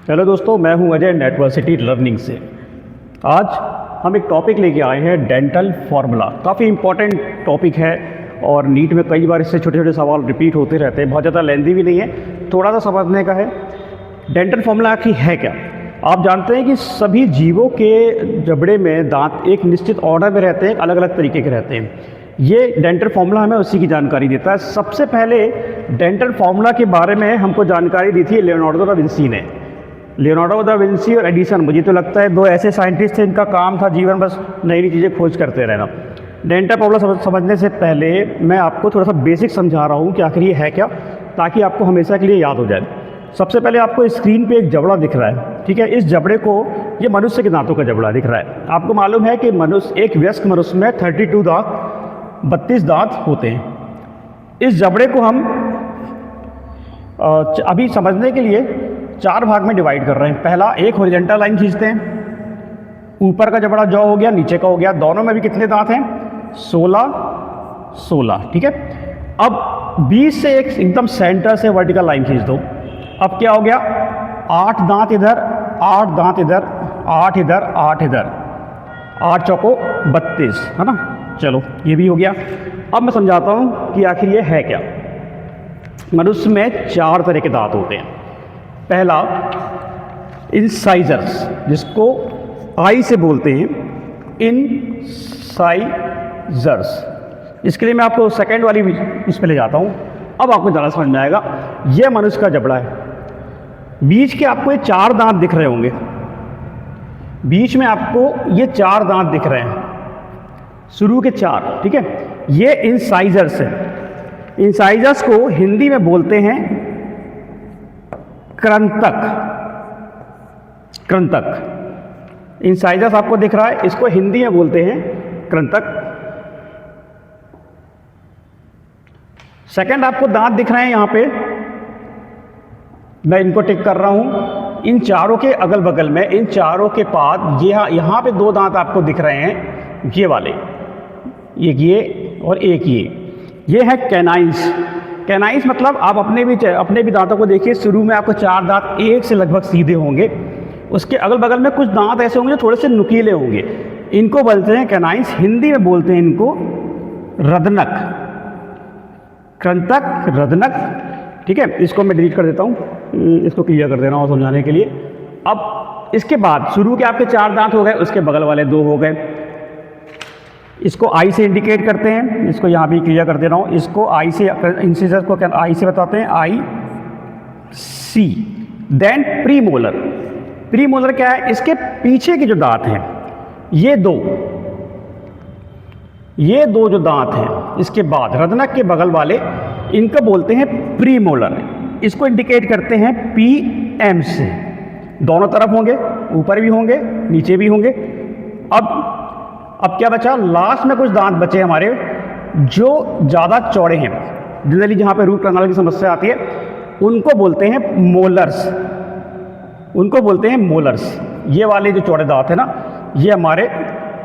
Hello दोस्तों, मैं हूं अजय नेटवर्सिटी लर्निंग से। आज हम एक टॉपिक लेके आए हैं, डेंटल फार्मूला। काफ़ी इंपॉर्टेंट टॉपिक है और नीट में कई बार इससे छोटे छोटे सवाल रिपीट होते रहते हैं। बहुत ज़्यादा लेंथी भी नहीं है, थोड़ा सा समझने का है। डेंटल फार्मूला आखिर है क्या? आप जानते हैं कि सभी जीवों के जबड़े में दांत एक निश्चित ऑर्डर में रहते हैं, अलग अलग तरीके के रहते हैं। ये डेंटल फार्मूला हमें उसी की जानकारी देता है। सबसे पहले डेंटल फार्मूला के बारे में हमको जानकारी दी थी लियोनार्डो दा विंसी ने। लियोनार्डो दा विंसी और एडिसन, मुझे तो लगता है दो ऐसे साइंटिस्ट थे, इनका काम था जीवन बस नई नई चीज़ें खोज करते रहना। डेंटल फार्मूला समझने से पहले मैं आपको थोड़ा सा बेसिक समझा रहा हूँ कि आखिर ये है क्या, ताकि आपको हमेशा के लिए याद हो जाए। सबसे पहले आपको स्क्रीन पे एक जबड़ा दिख रहा है, ठीक है। इस जबड़े को, ये मनुष्य के दांतों का जबड़ा दिख रहा है। आपको मालूम है कि एक वयस्क मनुष्य में 32 दांत 32 दांत होते हैं। इस जबड़े को हम अभी समझने के लिए 4 भाग में डिवाइड कर रहे हैं। पहला, एक हॉरिजॉन्टल लाइन खींचते हैं। ऊपर का जबड़ा जॉ हो गया, नीचे का हो गया। दोनों में भी कितने दांत हैं? 16, ठीक है। अब बीच से एकदम सेंटर से वर्टिकल लाइन खींच दो। अब क्या हो गया? 8 दांत इधर, 8 दांत इधर, 8 इधर, 8 इधर, 8 चौको 32, है ना। चलो, ये भी हो गया। अब मैं समझाता हूँ कि आखिर ये है क्या। मनुष्य में 4 तरह के दांत होते हैं। पहला, इंसाइजर्स, जिसको आई से बोलते हैं, इंसाइजर्स। इसके लिए मैं आपको सेकेंड वाली इस पे ले जाता हूँ। अब आपको ज़्यादा समझ में आएगा। यह मनुष्य का जबड़ा है। बीच के आपको ये 4 दांत दिख रहे होंगे। बीच में आपको ये 4 दांत दिख रहे हैं, शुरू के 4, ठीक है। ये इंसाइजर्स है। इंसाइजर्स को हिंदी में बोलते हैं कृंतक। कृंतक, इंसाइजर्स आपको दिख रहा है, इसको हिंदी में बोलते हैं कृंतक। सेकंड, आपको दांत दिख रहे हैं यहाँ पे, मैं इनको टिक कर रहा हूं। इन चारों के अगल बगल में, इन चारों के पास यहाँ पे 2 दांत आपको दिख रहे हैं, ये वाले, एक ये और एक ये है कैनाइंस। कैनाइंस मतलब आप अपने भी दांतों को देखिए। शुरू में आपको 4 दांत एक से लगभग सीधे होंगे। उसके अगल बगल में कुछ दांत ऐसे होंगे जो थोड़े से नुकीले होंगे। इनको बोलते हैं कैनाइंस। हिंदी में बोलते हैं इनको रदनक। कृंतक, रदनक, ठीक है। इसको मैं डिलीट कर देता हूँ, इसको क्लियर कर दे रहा हूँ समझाने के लिए। अब इसके बाद शुरू के आपके 4 दांत हो गए, उसके बगल वाले 2 हो गए। इसको आई से इंडिकेट करते हैं, इसको यहाँ भी क्लियर कर दे रहा हूँ। इसको आई से, इंसिजर को आई से बताते हैं, I C. Then premolar. Premolar क्या है? इसके पीछे के जो दांत हैं, ये दो जो दांत हैं, इसके बाद रदनक के बगल वाले, इनको बोलते हैं प्रीमोलर। इसको इंडिकेट करते हैं पी एम से। दोनों तरफ होंगे, ऊपर भी होंगे, नीचे भी होंगे। अब क्या बचा? लास्ट में कुछ दांत बचे हमारे जो ज़्यादा चौड़े हैं। जनरली जहाँ पे रूट कैनाल की समस्या आती है, उनको बोलते हैं मोलर्स। उनको बोलते हैं मोलर्स। ये वाले जो चौड़े दांत है ना, ये हमारे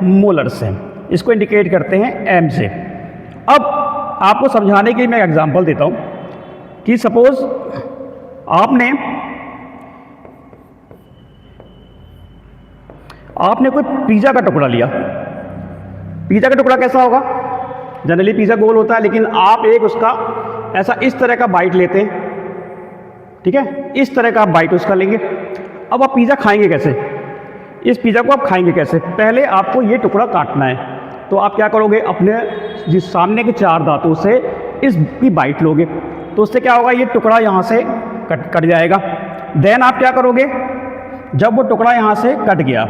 मोलर्स हैं। इसको इंडिकेट करते हैं एम से। अब आपको समझाने के लिए मैं एक एग्जांपल देता हूँ कि सपोज आपने कोई पिज़्ज़ा का टुकड़ा लिया। पिज़्ज़ा का टुकड़ा कैसा होगा? जनरली पिज़्ज़ा गोल होता है, लेकिन आप उसका ऐसा इस तरह का बाइट लेते हैं, ठीक है। इस तरह का आप बाइट उसका लेंगे। अब आप पिज़्ज़ा खाएंगे कैसे? इस पिज़्ज़ा को आप खाएंगे कैसे? पहले आपको ये टुकड़ा काटना है। तो आप क्या करोगे? अपने जिस सामने के 4 दांतों से इसकी बाइट लोगे, तो उससे क्या होगा? ये टुकड़ा यहाँ से कट जाएगा। देन आप क्या करोगे? जब वो टुकड़ा यहाँ से कट गया,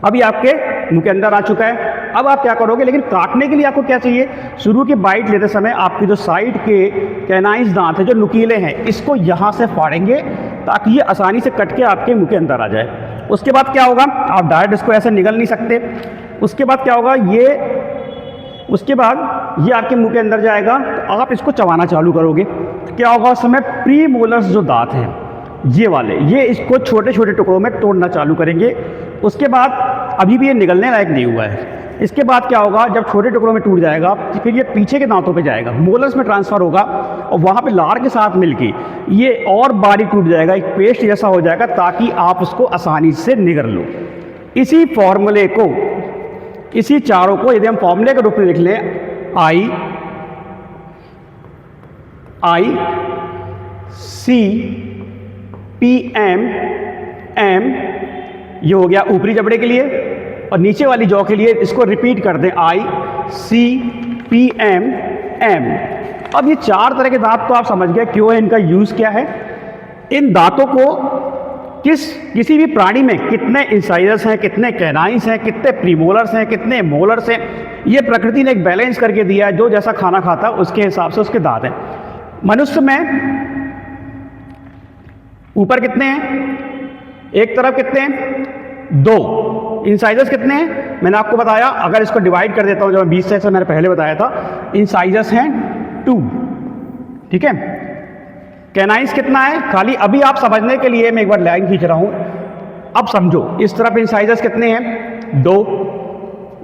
अभी आपके मुंह के अंदर आ चुका है। अब आप क्या करोगे? लेकिन काटने के लिए आपको क्या चाहिए? शुरू की बाइट लेते समय आपकी जो साइड के कैनाइंस दांत है, जो नुकीले हैं, इसको यहाँ से फाड़ेंगे ताकि ये आसानी से कट के आपके मुंह के अंदर आ जाए। उसके बाद क्या होगा? आप डायरेक्ट इसको ऐसे निगल नहीं सकते। उसके बाद क्या होगा? उसके बाद ये आपके मुंह के अंदर जाएगा, तो आप इसको चबाना चालू करोगे। क्या होगा उस समय? प्री मोलर्स जो दांत हैं, ये वाले, ये इसको छोटे छोटे टुकड़ों में तोड़ना चालू करेंगे। उसके बाद अभी भी ये निगलने लायक नहीं हुआ है। इसके बाद क्या होगा, जब छोटे टुकड़ों में टूट जाएगा फिर ये पीछे के दांतों पे जाएगा, मोलर्स में ट्रांसफ़र होगा और वहाँ पे लार के साथ मिलके ये और बारीक टूट जाएगा, एक पेस्ट जैसा हो जाएगा, ताकि आप उसको आसानी से निगल लो। इसी फॉर्मूले को, इसी चारों को यदि हम फॉर्मूले के रूप में लिख लें, आई सी पी एम एम, ये हो गया ऊपरी जबड़े के लिए, और नीचे वाली जॉ के लिए इसको रिपीट कर दें, आई सी पी एम एम। अब ये चार तरह के दांत तो आप समझ गए क्यों है, इनका यूज़ क्या है। इन दांतों को किसी भी प्राणी में कितने इंसाइजर्स हैं, कितने कैनाइंस हैं, कितने प्रीमोलर्स हैं, कितने मोलर्स हैं, ये प्रकृति ने एक बैलेंस करके दिया है। जो जैसा खाना खाता है उसके हिसाब से उसके दांत हैं। मनुष्य में ऊपर कितने हैं, एक तरफ कितने हैं, 2। इंसाइजर्स कितने हैं मैंने आपको बताया, अगर इसको डिवाइड कर देता हूं, जो 20 से मैंने पहले बताया था, इंसाइजर्स हैं 2, ठीक है। कैनाइंस कितना है, खाली अभी आप समझने के लिए मैं एक बार लाइन खींच रहा हूं, अब समझो। इस तरफ इंसाइजर्स कितने हैं, 2,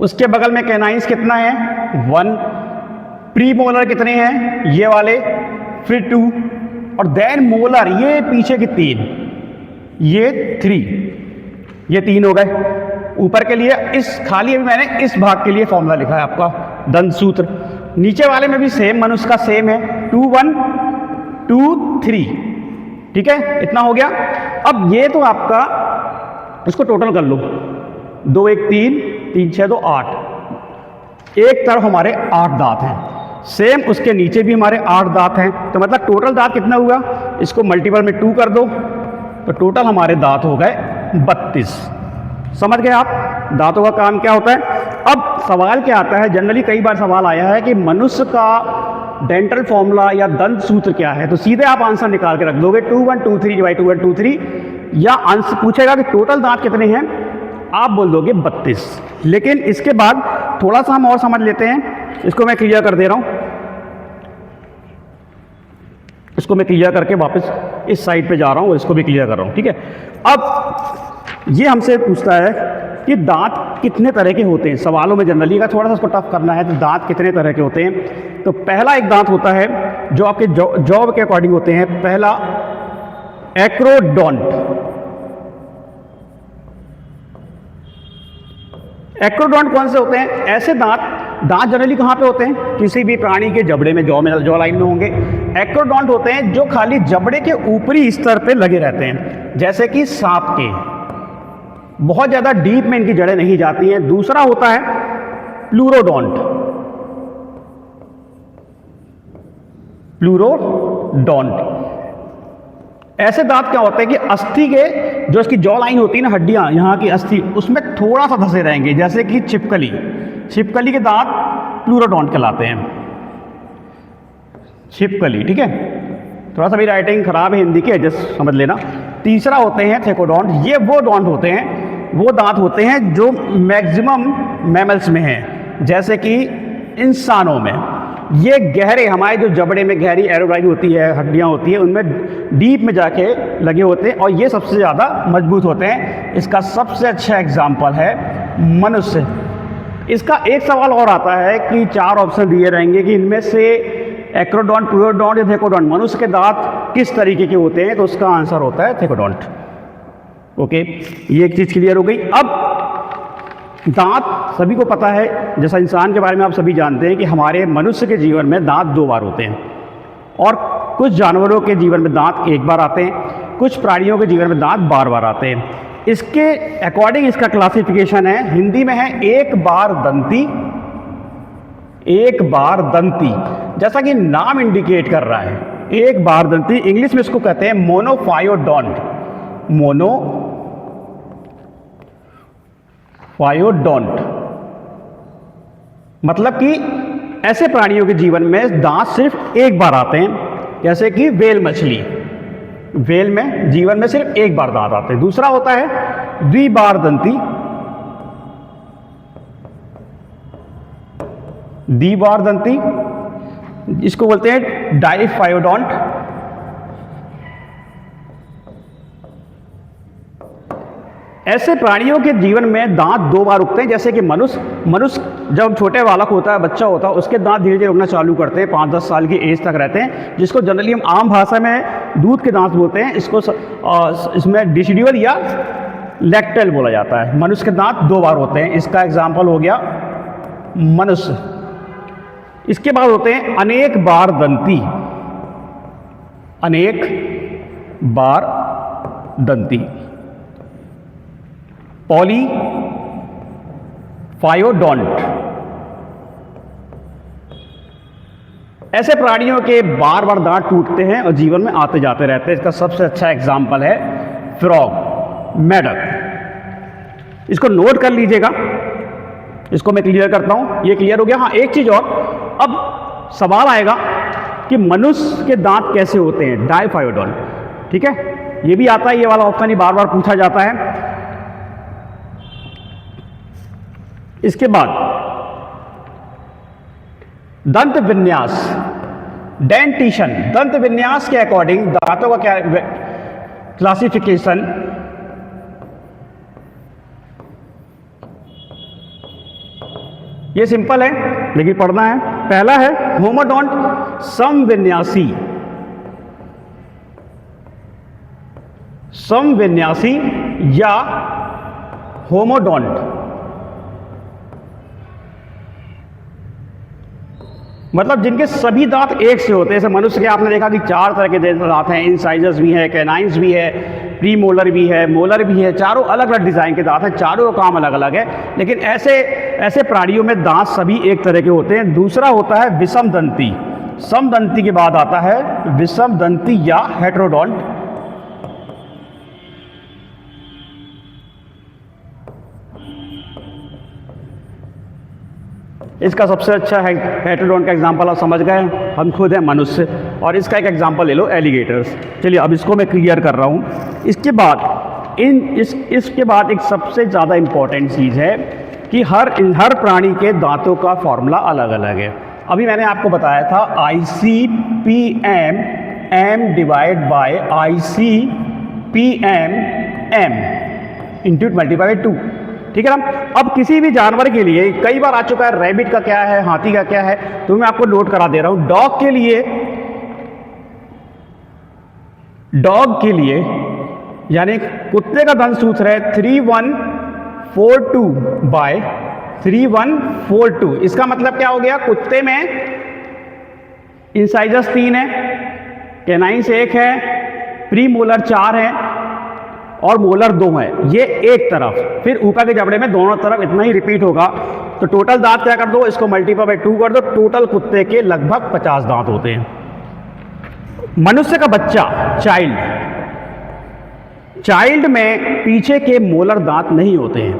उसके बगल में कैनाइंस कितना है, 1, प्री मोलर कितने हैं, ये वाले, फिर 2, और देन मोलर ये पीछे की 3, ये 3, ये 3 हो गए ऊपर के लिए। इस खाली अभी मैंने इस भाग के लिए फॉर्मूला लिखा है आपका, दंत सूत्र। नीचे वाले में भी सेम, मनुष्य का सेम है, 2 1 2 3, ठीक है, इतना हो गया। अब ये तो आपका, इसको टोटल कर लो, 2 1 3 3 6 2 8, एक तरफ हमारे 8 दांत हैं, सेम उसके नीचे भी हमारे 8 दांत हैं। तो मतलब टोटल दांत कितना हुआ, इसको मल्टीपल में 2 कर दो, तो टोटल हमारे दांत हो गए 32। समझ गए आप दांतों का काम क्या होता है। अब सवाल क्या आता है, जनरली कई बार सवाल आया है कि मनुष्य का डेंटल फॉर्मूला या दंत सूत्र क्या है, तो सीधे आप आंसर निकाल के रख दोगे 2 1 2 3 2 1 2 3, या आंसर पूछेगा कि टोटल दांत कितने हैं, आप बोल दोगे 32। लेकिन इसके बाद थोड़ा सा हम और समझ लेते हैं, इसको मैं क्लियर कर दे रहा हूं, इसको मैं क्लियर करके वापस इस साइड पे जा रहा हूं, इसको भी क्लियर कर रहा हूं, ठीक है। अब ये हमसे पूछता है कि दांत कितने तरह के होते हैं, सवालों में जनरली का थोड़ा सा इसको टफ करना है, तो दांत कितने तरह के होते हैं। तो पहला एक दांत होता है जो आपके जॉ के अकॉर्डिंग होते हैं, पहला एक्रोडोंट। एक्रोडोंट कौन से होते हैं, ऐसे दांत जनरली कहाँ पे होते हैं, किसी भी प्राणी के जबड़े में, जॉ लाइन में होंगे। एक्रोडोंट होते हैं जो खाली जबड़े के ऊपरी स्तर पे लगे रहते हैं, जैसे कि सांप के, बहुत ज़्यादा डीप में इनकी जड़ें नहीं जाती हैं। दूसरा होता है प्लूरोडोंट। ऐसे दांत क्या होते हैं कि अस्थि के, जो इसकी जॉ लाइन होती है ना, हड्डियां यहाँ की अस्थि, उसमें थोड़ा सा धंसे रहेंगे, जैसे कि छिपकली के दांत प्लूरोडोंट कहलाते हैं, छिपकली, ठीक है। थोड़ा सा भी राइटिंग खराब है हिंदी की, एडजस्ट समझ लेना। तीसरा होते हैं थेकोडोंट। ये वो डोंट होते हैं, वो दांत होते हैं जो मैक्सिमम मैमल्स में हैं, जैसे कि इंसानों में। ये गहरे, हमारे जो जबड़े में गहरी एरोलाइन होती है, हड्डियां होती है, उनमें डीप में जाके लगे होते हैं, और ये सबसे ज़्यादा मजबूत होते हैं। इसका सबसे अच्छा एग्जाम्पल है मनुष्य। इसका एक सवाल और आता है कि 4 ऑप्शन दिए रहेंगे कि इनमें से एक्रोडोंट, प्लूरोडोंट या थेकोडोंट, मनुष्य के दांत किस तरीके के होते हैं, तो उसका आंसर होता है थेकोडोंट। ओके, ये एक चीज़ क्लियर हो गई। अब दांत सभी को पता है, जैसा इंसान के बारे में आप सभी जानते हैं कि हमारे मनुष्य के जीवन में दांत 2 बार होते हैं, और कुछ जानवरों के जीवन में दांत 1 बार आते हैं, कुछ प्राणियों के जीवन में दांत बार आते हैं। इसके अकॉर्डिंग इसका क्लासिफिकेशन है, हिंदी में है एक बार दंती, जैसा कि नाम इंडिकेट कर रहा है, एक बार दंती। इंग्लिश में इसको कहते हैं मोनोफायोडोंट, मतलब कि ऐसे प्राणियों के जीवन में दांत सिर्फ 1 बार आते हैं, जैसे कि व्हेल मछली, व्हेल में जीवन में सिर्फ 1 बार दांत आते हैं। दूसरा होता है द्विबारदंती, इसको बोलते हैं डाइफायोडोंट। ऐसे प्राणियों के जीवन में दांत 2 बार उगते हैं, जैसे कि मनुष्य जब छोटे बालक होता है, बच्चा होता है, उसके दांत धीरे धीरे उगना चालू करते हैं, 5-10 साल की एज तक रहते हैं, जिसको जनरली हम आम भाषा में दूध के दांत बोलते हैं। इसको इसमें डिसिड्यूअल या लैक्टल बोला जाता है। मनुष्य के दांत 2 बार होते हैं। इसका एग्जाम्पल हो गया मनुष्य। इसके बाद होते हैं अनेक बार दंती। अनेक बार दंती, पॉलीफायोडोंट। ऐसे प्राणियों के बार बार दांत टूटते हैं और जीवन में आते जाते रहते हैं। इसका सबसे अच्छा एग्जाम्पल है फ्रॉग, मेढक। इसको नोट कर लीजिएगा। इसको मैं क्लियर करता हूं, ये क्लियर हो गया। हाँ, एक चीज और, अब सवाल आएगा कि मनुष्य के दांत कैसे होते हैं, डाइफायोडोंट। ठीक है, ये भी आता है, ये वाला ऑप्शन ही बार बार पूछा जाता है। इसके बाद दंत विन्यास, डेंटिशन। दंत विन्यास के अकॉर्डिंग दांतों का क्या क्लासिफिकेशन, ये सिंपल है लेकिन पढ़ना है। पहला है होमोडोंट समविन्यासी, समविन्यासी या होमोडोंट। मतलब जिनके सभी दांत एक से होते हैं। जैसे मनुष्य के आपने देखा कि 4 तरह के दांत हैं, इंसाइजर्स भी हैं, कैनाइंस भी है, प्री मोलर भी है, मोलर भी है। चारों अलग अलग डिजाइन के दांत हैं, चारों का काम अलग अलग है। लेकिन ऐसे प्राणियों में दांत सभी एक तरह के होते हैं। दूसरा होता है विषम दंती। समदंती के बाद आता है विषम दंती या हेटेरोडोंट। इसका सबसे अच्छा है हेटेरोडोंट का एग्जांपल आप समझ गए, हम खुद हैं मनुष्य। और इसका एक एग्जांपल ले लो, एलिगेटर्स। चलिए अब इसको मैं क्लियर कर रहा हूँ। इसके बाद इसके बाद एक सबसे ज़्यादा इम्पॉर्टेंट चीज़ है कि हर प्राणी के दांतों का फॉर्मूला अलग अलग है। अभी मैंने आपको बताया था ICPM M divide by ICPM M into multiply by 2। ठीक है ना। अब किसी भी जानवर के लिए कई बार आ चुका है, रैबिट का क्या है, हाथी का क्या है, तो मैं आपको नोट करा दे रहा हूं। डॉग के लिए यानी कुत्ते का दंत सूत्र है 3142 बाय 3142। इसका मतलब क्या हो गया, कुत्ते में इंसाइजर्स 3 है, कैनाइंस 1 है, प्री मोलर 4 है और मोलर 2 है। ये एक तरफ, फिर ऊपर के जबड़े में दोनों तरफ इतना ही रिपीट होगा। तो टोटल दांत क्या कर दो, इसको मल्टीप्लाई बाय 2 कर दो। टोटल कुत्ते के लगभग 50 दांत होते हैं। मनुष्य का बच्चा, चाइल्ड में पीछे के मोलर दांत नहीं होते हैं,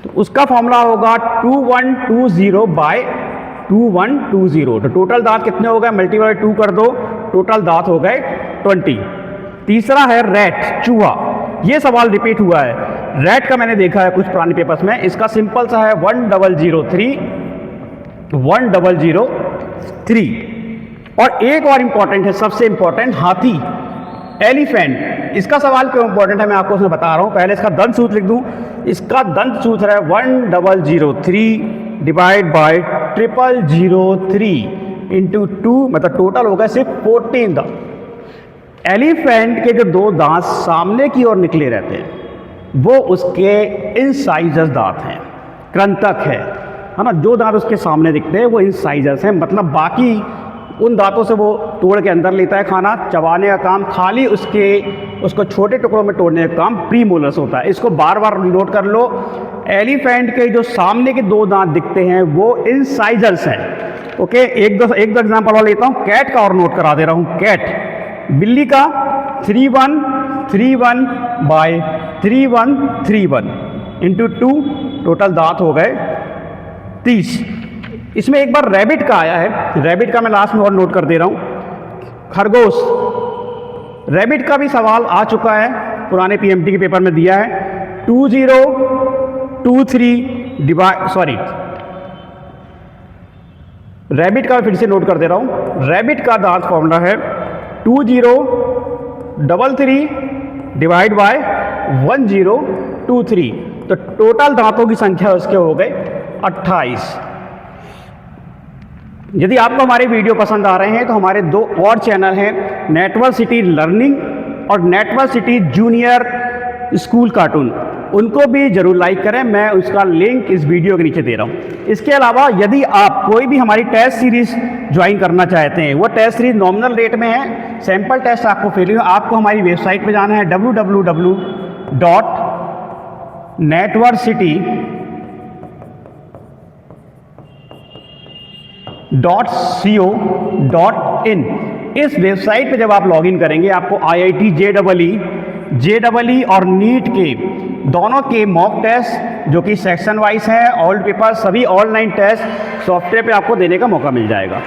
तो उसका फॉर्मूला होगा 2120 बाय 2120। तो टोटल दांत कितने हो गए, मल्टीप्लाई 2 कर दो, टोटल दांत हो गए 20। तीसरा है रैट, चूहा। ये सवाल रिपीट हुआ है, रैट का मैंने देखा है कुछ पुराने पेपर्स में। इसका सिंपल सा है 1003। और एक और इंपॉर्टेंट है, सबसे इंपॉर्टेंट, हाथी, एलिफेंट। इसका सवाल क्यों इंपॉर्टेंट है मैं आपको उसमें बता रहा हूं। पहले इसका दंत सूत्र लिख दूं। इसका दंत सूत्र है 1003 डिवाइड बाय 0003 इंटू 2, मतलब टोटल होगा सिर्फ 14 दांत। एलिफेंट के जो 2 दांत सामने की ओर निकले रहते हैं वो उसके इंसाइजर्स दांत हैं, कृंतक है ना। जो दांत उसके सामने दिखते हैं वो इंसाइजर्स हैं, मतलब बाकी उन दांतों से वो तोड़ के अंदर लेता है खाना, चबाने का काम खाली उसको छोटे टुकड़ों में तोड़ने का काम प्री मोलर्स होता है। इसको बार बार नोट कर लो। एलिफेंट के जो सामने के 2 दांत दिखते हैं वो इंसाइजर्स हैं। ओके, एक दो एग्जाम्पल और लेता हूँ। कैट का और नोट करा दे रहा हूँ। कैट, बिल्ली का 3131 बाय 3131 इंटू 2, टोटल दांत हो गए 30। इसमें एक बार रैबिट का आया है, रैबिट का मैं लास्ट में और नोट कर दे रहा हूं। खरगोश, रैबिट का भी सवाल आ चुका है, पुराने पीएमटी के पेपर में दिया है। 2023 डिवाइड, सॉरी, रैबिट का फिर से नोट कर दे रहा हूं। रैबिट का दांत फॉर्मूला है 2033 डिवाइड बाय 102। 2 3, तो टोटल दांतों की संख्या उसके हो गए 28। यदि आपको हमारे वीडियो पसंद आ रहे हैं तो हमारे 2 और चैनल हैं, नेटवर्क सिटी लर्निंग और network city junior school cartoon, उनको भी जरूर लाइक करें। मैं उसका लिंक इस वीडियो के नीचे दे रहा हूँ। इसके अलावा यदि आप कोई भी हमारी टेस्ट सीरीज ज्वाइन करना चाहते हैं, वो टेस्ट सीरीज नॉमिनल रेट में है, सैम्पल टेस्ट आपको फ्री है। आपको हमारी वेबसाइट पे जाना है www.networkcity.co.in। इस वेबसाइट पे जब आप लॉगिन करेंगे आपको IIT JEE और नीट के दोनों के मॉक टेस्ट जो कि सेक्शन वाइज है, ऑल पेपर, सभी ऑनलाइन टेस्ट सॉफ्टवेयर पे आपको देने का मौका मिल जाएगा।